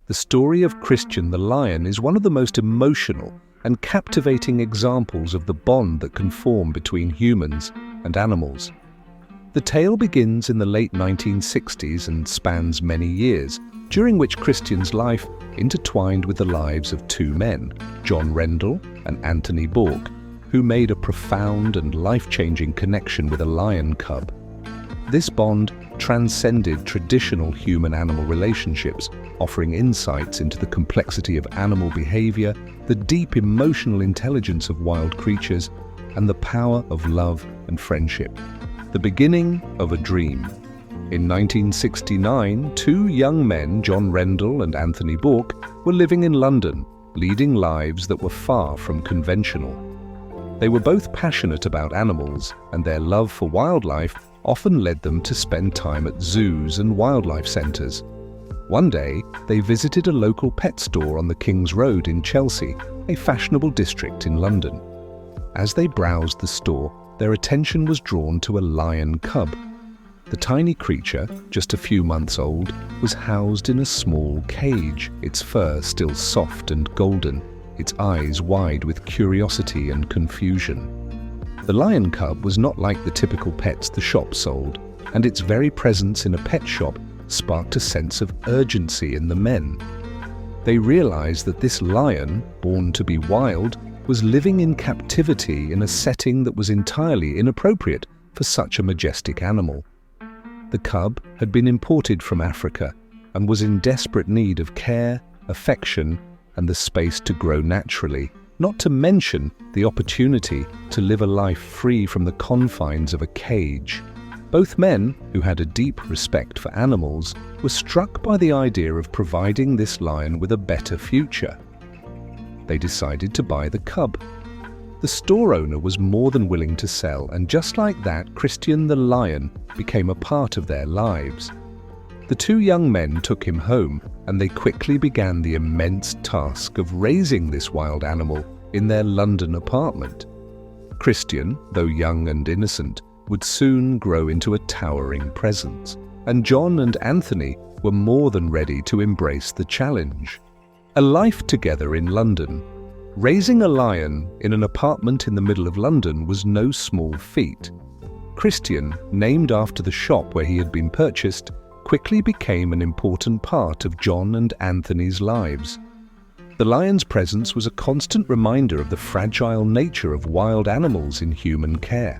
The story of Christian the lion is one of the most emotional and captivating examples of the bond that can form between humans and animals. The tale begins in the late 1960s and spans many years, during which Christian's life intertwined with the lives of two men, John Rendell and Anthony Bourke, who made a profound and life-changing connection with a lion cub. This bond transcended traditional human-animal relationships, offering insights into the complexity of animal behavior, the deep emotional intelligence of wild creatures, and the power of love and friendship. The beginning of a dream. In 1969, two young men, John Rendell and Anthony Bourke, were living in London, leading lives that were far from conventional. They were both passionate about animals, and their love for wildlife often led them to spend time at zoos and wildlife centres. One day, they visited a local pet store on the King's Road in Chelsea, a fashionable district in London. As they browsed the store, their attention was drawn to a lion cub. The tiny creature, just a few months old, was housed in a small cage, its fur still soft and golden, its eyes wide with curiosity and confusion. The lion cub was not like the typical pets the shop sold, and its very presence in a pet shop sparked a sense of urgency in the men. They realized that this lion, born to be wild, was living in captivity in a setting that was entirely inappropriate for such a majestic animal. The cub had been imported from Africa and was in desperate need of care, affection, and the space to grow naturally, not to mention the opportunity to live a life free from the confines of a cage. Both men, who had a deep respect for animals, were struck by the idea of providing this lion with a better future. They decided to buy the cub. The store owner was more than willing to sell, and just like that, Christian the lion became a part of their lives. The two young men took him home, and they quickly began the immense task of raising this wild animal in their London apartment. Christian, though young and innocent, would soon grow into a towering presence, and John and Anthony were more than ready to embrace the challenge. A life together in London. Raising a lion in an apartment in the middle of London was no small feat. Christian, named after the shop where he had been purchased, quickly became an important part of John and Anthony's lives. The lion's presence was a constant reminder of the fragile nature of wild animals in human care.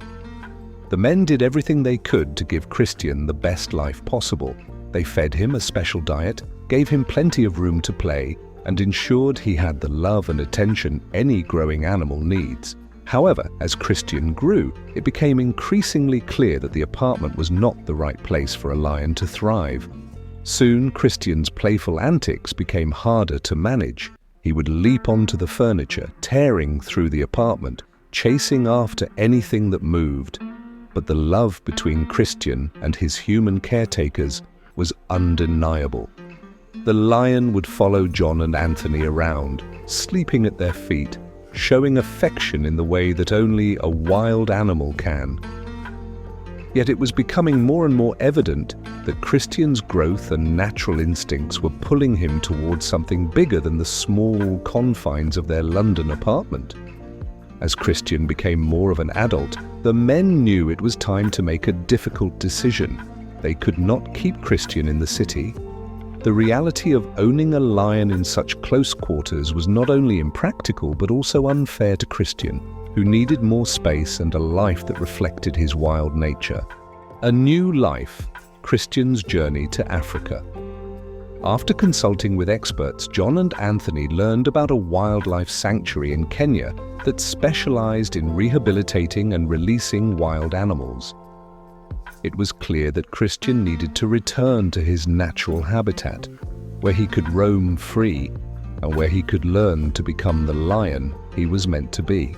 The men did everything they could to give Christian the best life possible. They fed him a special diet, gave him plenty of room to play, and ensured he had the love and attention any growing animal needs. However, as Christian grew, it became increasingly clear that the apartment was not the right place for a lion to thrive. Soon, Christian's playful antics became harder to manage. He would leap onto the furniture, tearing through the apartment, chasing after anything that moved. But the love between Christian and his human caretakers was undeniable. The lion would follow John and Anthony around, sleeping at their feet, showing affection in the way that only a wild animal can. Yet it was becoming more and more evident that Christian's growth and natural instincts were pulling him towards something bigger than the small confines of their London apartment. As Christian became more of an adult, the men knew it was time to make a difficult decision. They could not keep Christian in the city. The reality of owning a lion in such close quarters was not only impractical but also unfair to Christian, who needed more space and a life that reflected his wild nature. A new life, Christian's journey to Africa. After consulting with experts, John and Anthony learned about a wildlife sanctuary in Kenya that specialized in rehabilitating and releasing wild animals. It was clear that Christian needed to return to his natural habitat, where he could roam free and where he could learn to become the lion he was meant to be.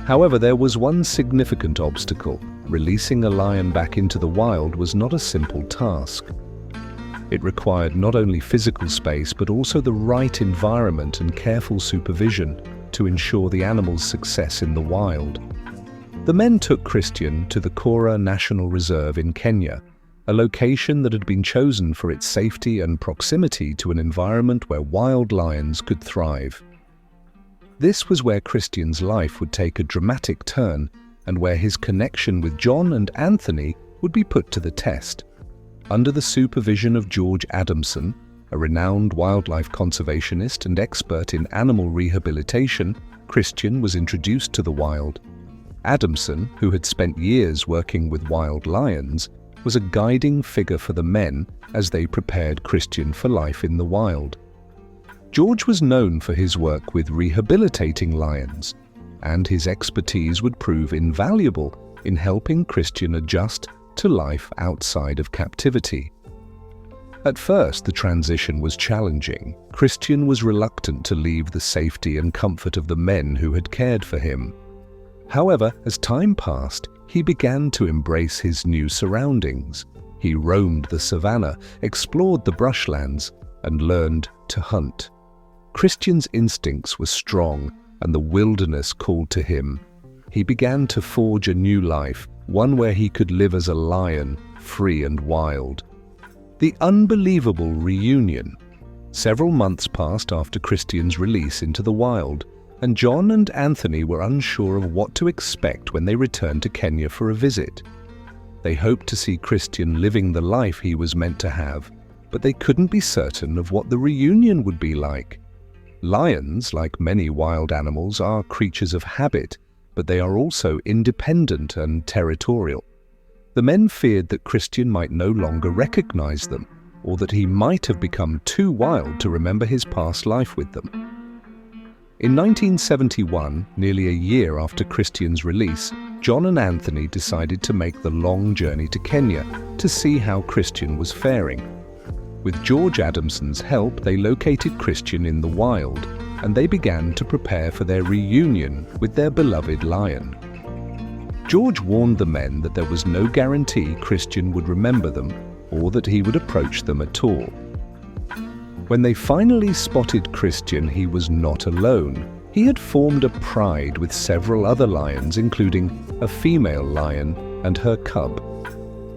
However, there was one significant obstacle. Releasing a lion back into the wild was not a simple task. It required not only physical space but also the right environment and careful supervision to ensure the animal's success in the wild. The men took Christian to the Kora National Reserve in Kenya, a location that had been chosen for its safety and proximity to an environment where wild lions could thrive. This was where Christian's life would take a dramatic turn and where his connection with John and Anthony would be put to the test. Under the supervision of George Adamson, a renowned wildlife conservationist and expert in animal rehabilitation, Christian was introduced to the wild. Adamson, who had spent years working with wild lions, was a guiding figure for the men as they prepared Christian for life in the wild. George was known for his work with rehabilitating lions, and his expertise would prove invaluable in helping Christian adjust to life outside of captivity. At first, the transition was challenging. Christian was reluctant to leave the safety and comfort of the men who had cared for him. However, as time passed, he began to embrace his new surroundings. He roamed the savannah, explored the brushlands, and learned to hunt. Christian's instincts were strong, and the wilderness called to him. He began to forge a new life, one where he could live as a lion, free and wild. The unbelievable reunion. Several months passed after Christian's release into the wild, and John and Anthony were unsure of what to expect when they returned to Kenya for a visit. They hoped to see Christian living the life he was meant to have, but they couldn't be certain of what the reunion would be like. Lions, like many wild animals, are creatures of habit, but they are also independent and territorial. The men feared that Christian might no longer recognize them, or that he might have become too wild to remember his past life with them. In 1971, nearly a year after Christian's release, John and Anthony decided to make the long journey to Kenya to see how Christian was faring. With George Adamson's help, they located Christian in the wild, and they began to prepare for their reunion with their beloved lion. George warned the men that there was no guarantee Christian would remember them or that he would approach them at all. When they finally spotted Christian, he was not alone. He had formed a pride with several other lions, including a female lion and her cub.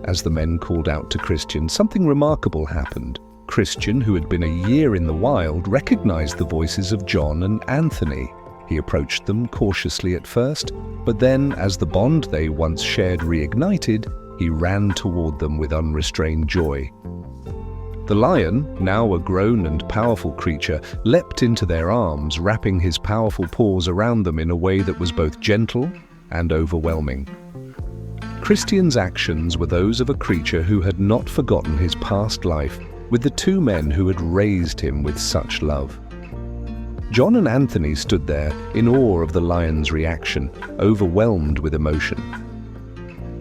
As the men called out to Christian, something remarkable happened. Christian, who had been a year in the wild, recognized the voices of John and Anthony. He approached them cautiously at first, but then, as the bond they once shared reignited, he ran toward them with unrestrained joy. The lion, now a grown and powerful creature, leapt into their arms, wrapping his powerful paws around them in a way that was both gentle and overwhelming. Christian's actions were those of a creature who had not forgotten his past life with the two men who had raised him with such love. John and Anthony stood there in awe of the lion's reaction, overwhelmed with emotion.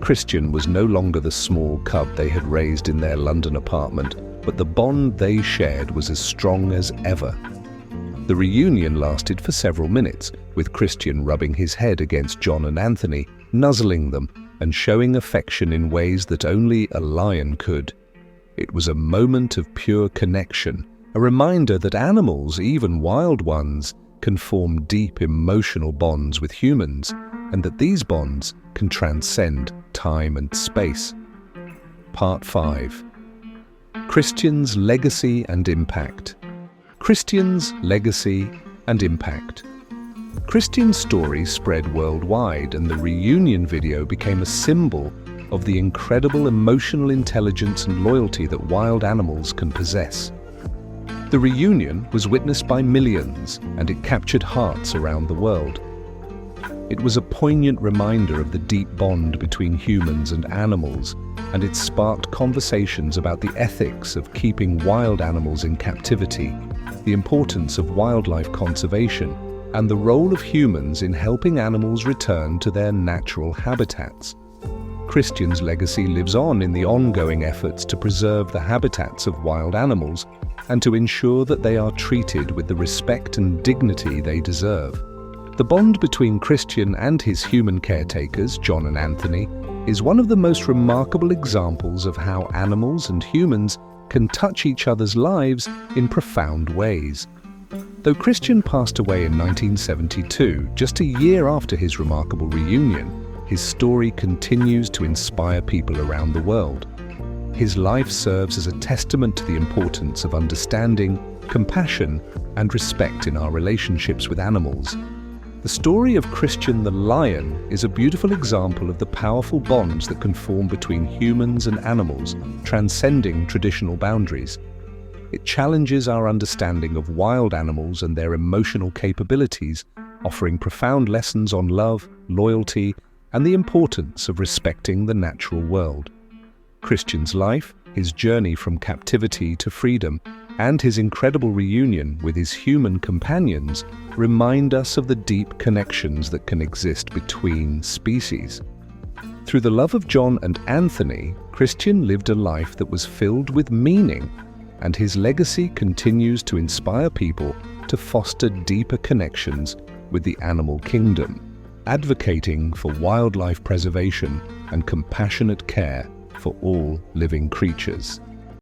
Christian was no longer the small cub they had raised in their London apartment, but the bond they shared was as strong as ever. The reunion lasted for several minutes, with Christian rubbing his head against John and Anthony, nuzzling them, and showing affection in ways that only a lion could. It was a moment of pure connection, a reminder that animals, even wild ones, can form deep emotional bonds with humans, and that these bonds can transcend time and space. Part 5. Christian's Legacy and Impact. Christian's Legacy and Impact. Christian's story spread worldwide, and the reunion video became a symbol of the incredible emotional intelligence and loyalty that wild animals can possess. The reunion was witnessed by millions, and it captured hearts around the world. It was a poignant reminder of the deep bond between humans and animals, and it sparked conversations about the ethics of keeping wild animals in captivity, the importance of wildlife conservation, and the role of humans in helping animals return to their natural habitats. Christian's legacy lives on in the ongoing efforts to preserve the habitats of wild animals and to ensure that they are treated with the respect and dignity they deserve. The bond between Christian and his human caretakers, John and Anthony, is one of the most remarkable examples of how animals and humans can touch each other's lives in profound ways. Though Christian passed away in 1972, just a year after his remarkable reunion, his story continues to inspire people around the world. His life serves as a testament to the importance of understanding, compassion, and respect in our relationships with animals. The story of Christian the lion is a beautiful example of the powerful bonds that can form between humans and animals, transcending traditional boundaries. It challenges our understanding of wild animals and their emotional capabilities, offering profound lessons on love, loyalty, and the importance of respecting the natural world. Christian's life, his journey from captivity to freedom, and his incredible reunion with his human companions remind us of the deep connections that can exist between species. Through the love of John and Anthony, Christian lived a life that was filled with meaning, and his legacy continues to inspire people to foster deeper connections with the animal kingdom, advocating for wildlife preservation and compassionate care for all living creatures.